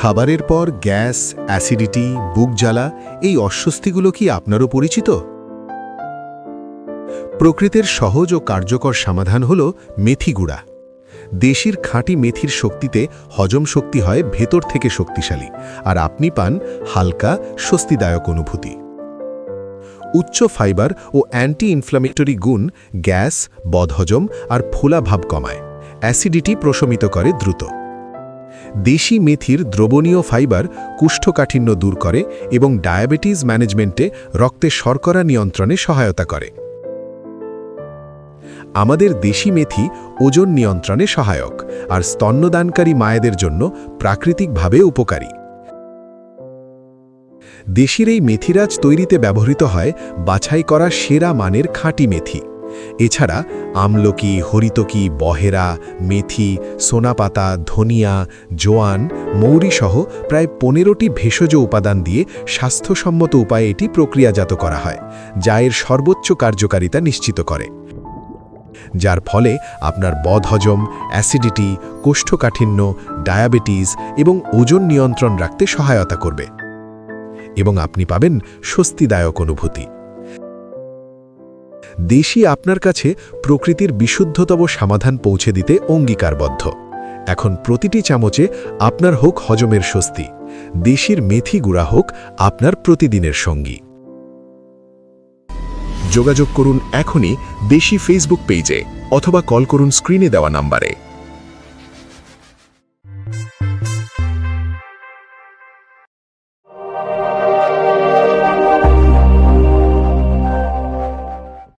খাবারের পর gas, acidity, বুক জ্বালা এই অস্বস্তিগুলো কি আপনারও পরিচিত? প্রকৃতির সহজ ও কার্যকর সমাধান হল মেথি গুঁড়া। দেশির খাঁটি মেথির শক্তিতে হজম শক্তি হয় ভেতর থেকে শক্তিশালী, আর আপনি পান হালকা, স্বস্তিদায়ক অনুভূতি। উচ্চ ফাইবার ও অ্যান্টি ইনফ্ল্যামেটরি গুণ গ্যাস, বদহজম আর ফোলা ভাব কমায়, অ্যাসিডিটি প্রশমিত করে দ্রুত। দেশি মেথির দ্রবণীয় ফাইবার কুষ্ঠকাঠিন্য দূর করে এবং ডায়াবেটিস ম্যানেজমেন্টে রক্তে শর্করা নিয়ন্ত্রণে সহায়তা করে। আমাদের দেশি মেথি ওজন নিয়ন্ত্রণে সহায়ক আর স্তন্যদানকারী মায়েদের জন্য প্রাকৃতিকভাবে উপকারী। দেশির এই মেথিরাজ তৈরিতে ব্যবহৃত হয় বাছাই করা সেরা মানের খাঁটি মেথি। এছাড়া আমলকি, হরিতকি, বহেরা, মেথি, সোনাপাতা, ধনিয়া, জোয়ান, মৌরি সহ প্রায় 15টি ভেষজ উপাদান দিয়ে স্বাস্থ্যসম্মত উপায়ে এটি প্রক্রিয়াজাত করা হয়, যা এর সর্বোচ্চ কার্যকারিতা নিশ্চিত করে, যার ফলে আপনার বদহজম, অ্যাসিডিটি, কোষ্ঠকাঠিন্য, ডায়াবেটিস এবং ওজন নিয়ন্ত্রণ রাখতে সহায়তা করবে, এবং আপনি পাবেন স্বস্তিদায়ক অনুভূতি। দেশি আপনার কাছে প্রকৃতির বিশুদ্ধতম সমাধান পৌঁছে দিতে অঙ্গীকারবদ্ধ। এখন প্রতিটি চামচে আপনার হোক হজমের স্বস্তি, দেশির মেথি গুঁড়া হোক আপনার প্রতিদিনের সঙ্গী। যোগাযোগ করুন এখনই দেশি ফেসবুক পেজে অথবা কল করুন স্ক্রিনে দেওয়া নাম্বারে।